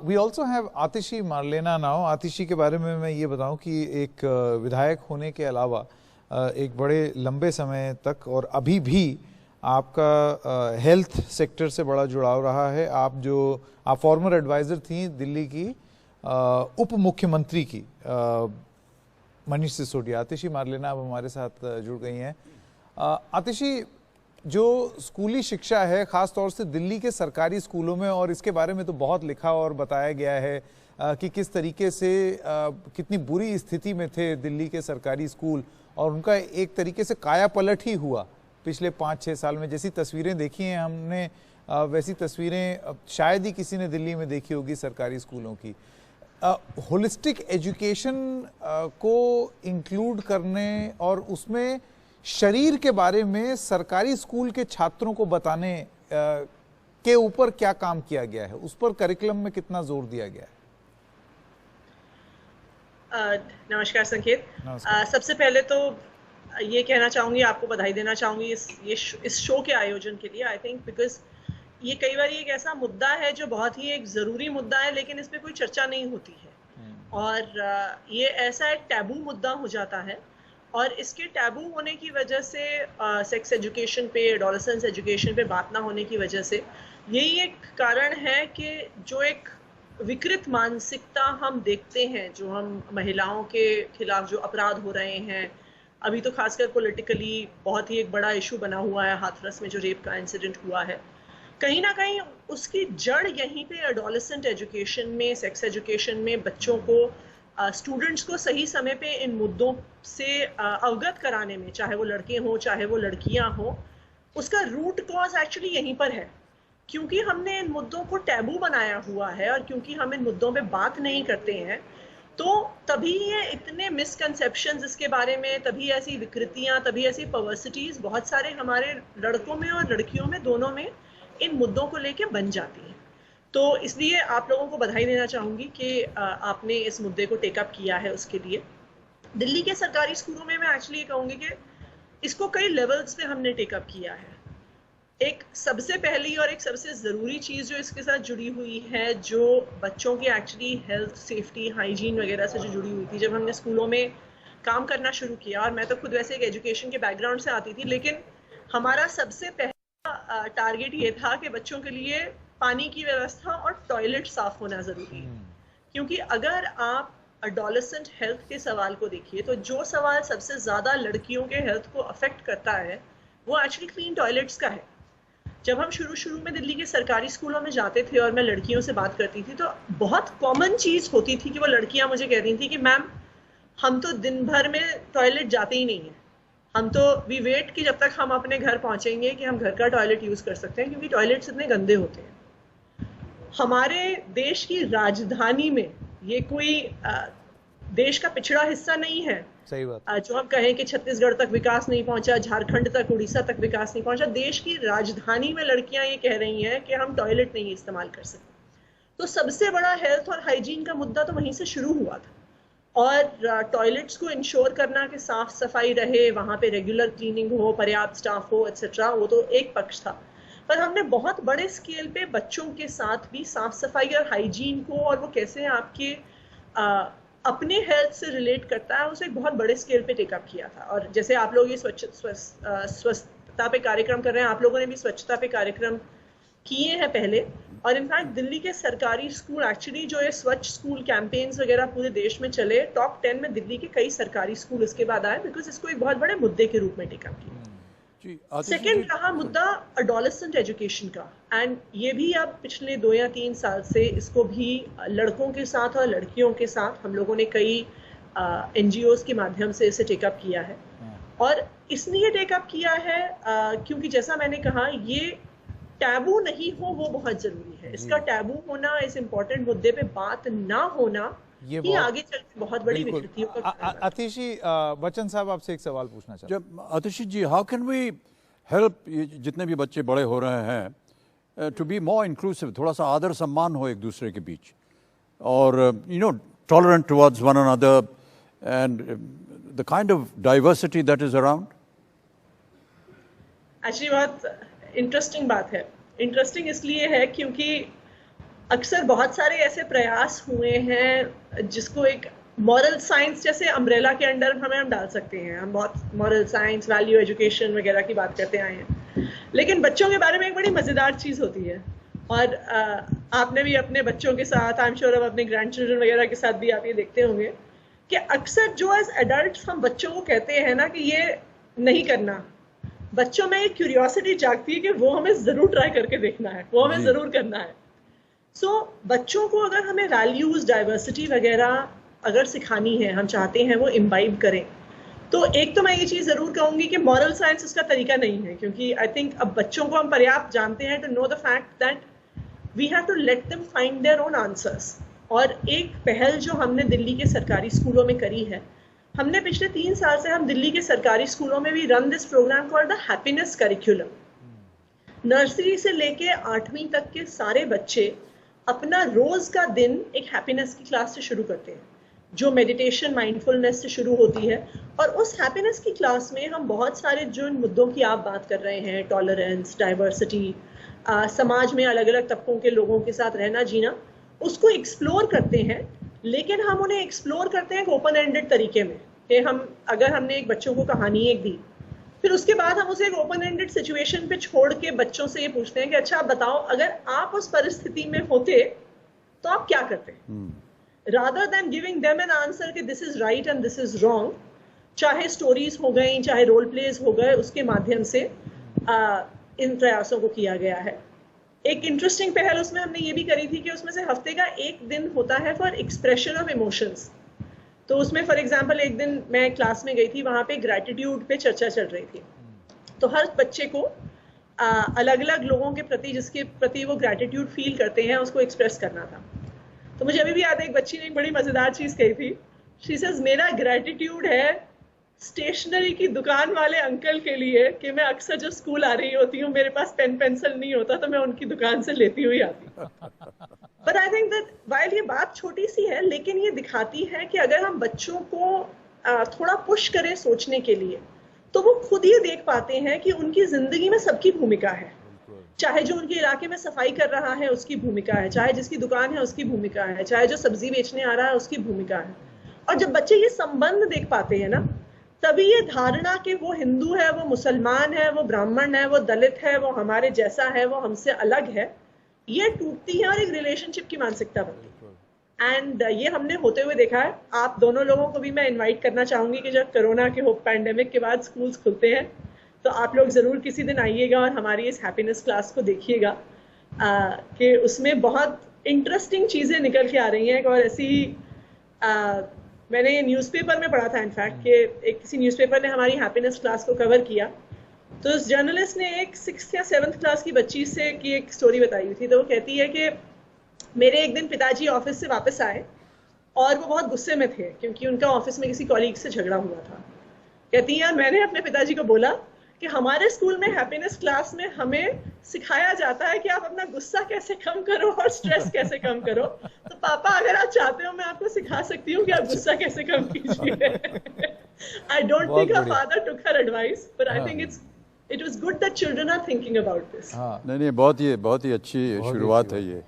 We also have Atishi Marlena now. Atishi के बारे में मैं ये बताऊं कि एक विधायक होने के अलावा एक बड़े लंबे समय तक और अभी भी आपका हेल्थ सेक्टर से बड़ा जुड़ाव रहा है। आप फॉर्मर एडवाइज़र थी दिल्ली की उप मुख्यमंत्री की मनीष सिसोदिया। आतिशी मारलेना अब हमारे साथ जुड़ गई हैं। आतिशी, जो स्कूली शिक्षा है ख़ास तौर से दिल्ली के सरकारी स्कूलों में, और इसके बारे में तो बहुत लिखा और बताया गया है कि किस तरीके से कितनी बुरी स्थिति में थे दिल्ली के सरकारी स्कूल, और उनका एक तरीके से काया पलट ही हुआ पिछले 5-6 साल में। जैसी तस्वीरें देखी हैं हमने, वैसी तस्वीरें शायद ही किसी ने दिल्ली में देखी होगी सरकारी स्कूलों की। होलिस्टिक एजुकेशन को इंक्लूड करने और उसमें शरीर के बारे में सरकारी स्कूल के छात्रों को बताने के ऊपर क्या काम किया गया है, उस पर करिकुलम में कितना जोर दिया गया है? नमस्कार संकेत। सबसे पहले तो ये कहना चाहूँगी, आपको बधाई देना चाहूँगी इस शो के आयोजन के लिए। आई थिंक बिकॉज ये कई बार एक ऐसा मुद्दा है जो बहुत ही एक ज़रूरी मुद्दा है, लेकिन इस पर कोई चर्चा नहीं होती है, और ये ऐसा एक टैबू मुद्दा हो जाता है। और इसके टैबू होने की वजह से सेक्स एजुकेशन पे, एडोलेसेंस एजुकेशन पे बात ना होने की वजह से यही एक कारण है कि जो एक विकृत मानसिकता हम देखते हैं, जो हम महिलाओं के खिलाफ जो अपराध हो रहे हैं, अभी तो खासकर पॉलिटिकली बहुत ही एक बड़ा इशू बना हुआ है हाथरस में जो रेप का इंसिडेंट हुआ है, कहीं ना कहीं उसकी जड़ यहीं पे एडोलेसेंट एजुकेशन में, सेक्स एजुकेशन में बच्चों को, स्टूडेंट्स को सही समय पे इन मुद्दों से अवगत कराने में, चाहे वो लड़के हों चाहे वो लड़कियां हों, उसका रूट कॉज एक्चुअली यहीं पर है। क्योंकि हमने इन मुद्दों को टैबू बनाया हुआ है और क्योंकि हम इन मुद्दों पे बात नहीं करते हैं, तो तभी ये इतने मिसकंसेप्शंस इसके बारे में, तभी ऐसी विकृतियां, तभी ऐसी पर्वर्सिटीज बहुत सारे हमारे लड़कों में और लड़कियों में, दोनों में इन मुद्दों को लेके बन जाती है। तो इसलिए आप लोगों को बधाई देना चाहूँगी कि आपने इस मुद्दे को टेकअप किया है। उसके लिए दिल्ली के सरकारी स्कूलों में मैं एक्चुअली कहूँगी कि इसको कई लेवल्स पे हमने टेकअप किया है। एक सबसे पहली और एक सबसे ज़रूरी चीज़ जो इसके साथ जुड़ी हुई है, जो बच्चों की एक्चुअली हेल्थ, सेफ्टी, हाइजीन वगैरह से जो जुड़ी हुई थी, जब हमने स्कूलों में काम करना शुरू किया, और मैं तो खुद वैसे एक एजुकेशन के बैकग्राउंड से आती थी, लेकिन हमारा सबसे पहला टारगेट ये था कि बच्चों के लिए पानी की व्यवस्था और टॉयलेट साफ होना ज़रूरी है। क्योंकि अगर आप एडोलेसेंट हेल्थ के सवाल को देखिए, तो जो सवाल सबसे ज़्यादा लड़कियों के हेल्थ को अफेक्ट करता है वो एक्चुअली क्लीन टॉयलेट्स का है। जब हम शुरू में दिल्ली के सरकारी स्कूलों में जाते थे और मैं लड़कियों से बात करती थी, तो बहुत कॉमन चीज़ होती थी कि वो लड़कियां मुझे कह रही थी कि मैम, हम तो दिन भर में टॉयलेट जाते ही नहीं हैं, हम तो वी वेट कि जब तक हम अपने घर पहुंचेंगे कि हम घर का टॉयलेट यूज़ कर सकते हैं, क्योंकि टॉयलेट्स इतने गंदे होते हैं। हमारे देश की राजधानी में ये कोई देश का पिछड़ा हिस्सा नहीं है। सही बात। जो हम कहें कि छत्तीसगढ़ तक विकास नहीं पहुंचा, झारखंड तक, उड़ीसा तक विकास नहीं पहुंचा, देश की राजधानी में लड़कियां ये कह रही हैं कि हम टॉयलेट नहीं इस्तेमाल कर सकते। तो सबसे बड़ा हेल्थ और हाइजीन का मुद्दा तो वहीं से शुरू हुआ था, और टॉयलेट्स को इंश्योर करना कि साफ सफाई रहे, वहां पे रेगुलर क्लीनिंग हो, पर्याप्त स्टाफ हो, एट्सेट्रा, वो तो एक पक्ष था। पर हमने बहुत बड़े स्केल पे बच्चों के साथ भी साफ सफाई और हाइजीन को, और वो कैसे आपके अपने हेल्थ से रिलेट करता है, उसे एक बहुत बड़े स्केल पे टेकअप किया था। और जैसे आप लोग ये स्वच्छता पे कार्यक्रम कर रहे हैं, आप लोगों ने भी स्वच्छता पे कार्यक्रम किए हैं पहले, और इनफैक्ट दिल्ली के सरकारी स्कूल एक्चुअली जो ये स्वच्छ स्कूल कैंपेन्स वगैरह पूरे देश में चले, टॉप 10 में दिल्ली के कई सरकारी स्कूल इसके बाद आए, बिकॉज इसको एक बहुत बड़े मुद्दे के रूप में टेकअप किया। सेकेंड रहा मुद्दा एडोलेसेंट एजुकेशन का, एंड ये भी अब पिछले 2 या 3 साल से इसको भी लड़कों के साथ और लड़कियों के साथ हम लोगों ने कई NGOs के माध्यम से इसे टेकअप किया है। और इसलिए टेकअप किया है क्योंकि जैसा मैंने कहा, ये टैबू नहीं हो वो बहुत जरूरी है। इसका टैबू होना, इस इम्पोर्टेंट मुद्दे पे बात ना होना, ये आगे चल के बहुत बड़ी विकृतियों का। आतिशी, बच्चन साहब आपसे एक सवाल पूछना चाहते हैं। आतिशी जी, हाउ कैन वी हेल्प जितने भी बच्चे बड़े हो रहे हैं टू बी मोर इंक्लूसिव, थोड़ा सा आदर सम्मान हो एक दूसरे के बीच, और tolerant towards one another, and the kind of diversity that is around? Actually बहुत इंटरेस्टिंग बात है। इंटरेस्टिंग इसलिए है क्योंकि अक्सर बहुत सारे ऐसे प्रयास हुए हैं जिसको एक मॉरल साइंस जैसे अम्ब्रेला के अंडर हम डाल सकते हैं। हम बहुत मॉरल साइंस, वैल्यू एजुकेशन वगैरह की बात करते आए हैं, लेकिन बच्चों के बारे में एक बड़ी मज़ेदार चीज़ होती है, और आपने भी अपने बच्चों के साथ, आई एम श्योर अब अपने ग्रैंड चिल्ड्रन वगैरह के साथ भी आप ये देखते होंगे कि अक्सर जो एज एडल्ट हम बच्चों को कहते हैं ना कि ये नहीं करना, बच्चों में एक क्यूरियोसिटी जागती है कि वो हमें ज़रूर ट्राई करके देखना है, वो हमें ज़रूर करना है। सो बच्चों को अगर हमें वैल्यूज़, डाइवर्सिटी वगैरह अगर सिखानी है, हम चाहते हैं वो इम्बाइब करें, तो एक तो मैं ये चीज़ ज़रूर कहूँगी कि मॉरल साइंस उसका तरीका नहीं है, क्योंकि आई थिंक अब बच्चों को हम पर्याप्त जानते हैं to know the fact that we have to let them find their own answers. और एक पहल जो हमने दिल्ली के सरकारी स्कूलों में करी है, हमने पिछले 3 साल से हम दिल्ली के सरकारी स्कूलों में भी run this programme called the happiness curriculum. Nursery से लेके 8वीं तक के सारे बच्चे अपना रोज का दिन एक हैप्पीनेस की क्लास से शुरू करते हैं, जो मेडिटेशन, माइंडफुलनेस से शुरू होती है। और उस हैप्पीनेस की क्लास में हम बहुत सारे जो मुद्दों की आप बात कर रहे हैं, टॉलरेंस, डाइवर्सिटी, समाज में अलग अलग तबकों के लोगों के साथ रहना जीना, उसको एक्सप्लोर करते हैं। लेकिन हम उन्हें एक्सप्लोर करते हैं एक ओपन एंडेड तरीके में कि अगर हमने एक बच्चों को कहानी एक दी, फिर उसके बाद हम उसे एक ओपन एंडेड सिचुएशन पे छोड़ के बच्चों से ये पूछते हैं कि अच्छा आप बताओ, अगर आप उस परिस्थिति में होते तो आप क्या करते, rather than giving them an answer कि this is right and this is wrong. चाहे स्टोरीज हो गई, चाहे रोल प्लेज हो गए, उसके माध्यम से इन प्रयासों को किया गया है। एक इंटरेस्टिंग पहल उसमें हमने ये भी करी थी कि उसमें से हफ्ते का एक दिन होता है फॉर एक्सप्रेशन ऑफ इमोशंस। तो उसमें फॉर एग्जांपल एक दिन मैं क्लास में गई थी, वहाँ पे ग्रैटिट्यूड पे चर्चा चल रही थी। तो हर बच्चे को अलग अलग लोगों के प्रति, जिसके प्रति वो ग्रैटिट्यूड फील करते हैं, उसको एक्सप्रेस करना था। तो मुझे अभी भी याद है, एक बच्ची ने एक बड़ी मज़ेदार चीज़ कही थी। शी सेज मेरा ग्रैटिट्यूड है स्टेशनरी की दुकान वाले अंकल के लिए कि मैं अक्सर जब स्कूल आ रही होती हूँ, मेरे पास पेन पेंसिल नहीं होता, तो मैं उनकी दुकान से लेती हुई आती हूँ। But I think that while ये बात छोटी सी है, लेकिन ये दिखाती है कि अगर हम बच्चों को थोड़ा पुश करें सोचने के लिए, तो वो खुद ये देख पाते हैं कि उनकी जिंदगी में सबकी भूमिका है। चाहे जो उनके इलाके में सफाई कर रहा है उसकी भूमिका है, चाहे जिसकी दुकान है उसकी भूमिका है, चाहे जो सब्जी बेचने आ रहा है उसकी भूमिका है। और जब बच्चे ये संबंध देख पाते हैं ना, तभी ये धारणा कि वो हिंदू है, वो मुसलमान है, वो ब्राह्मण है, वो दलित है, वो हमारे जैसा है, वो हमसे अलग है, ये टूटती है और एक रिलेशनशिप की मानसिकता बनती है। एंड ये हमने होते हुए देखा है। आप दोनों लोगों को भी मैं इनवाइट करना चाहूंगी कि जब कोरोना के पैंडेमिक के बाद स्कूल्स खुलते हैं, तो आप लोग ज़रूर किसी दिन आइएगा और हमारी इस हैप्पीनेस क्लास को देखिएगा कि उसमें बहुत इंटरेस्टिंग चीज़ें निकल के आ रही हैं। और ऐसी मैंने ये न्यूज़पेपर में पढ़ा था इनफैक्ट कि किसी न्यूज़पेपर ने हमारी हैप्पीनेस क्लास को कवर किया। तो उस जर्नलिस्ट ने एक 6th या 7th क्लास की बच्ची से की एक स्टोरी बताई हुई थी। तो वो कहती है कि मेरे एक दिन पिताजी ऑफिस से वापस आए और वो बहुत गुस्से में थे क्योंकि उनका ऑफिस में किसी कॉलीग से झगड़ा हुआ था। कहती है मैंने अपने पिताजी को बोला कि हमारे स्कूल में हैप्पीनेस क्लास में हमें सिखाया जाता है कि आप अपना गुस्सा कैसे कम करो और स्ट्रेस कैसे कम करो। तो पापा अगर आप चाहते हो मैं आपको सिखा सकती हूँ कि आप गुस्सा कैसे कम कीजिए। I don't think her father took her advice, but I think it was good that children are thinking about this. नहीं, बहुत ही अच्छी शुरुआत है ये।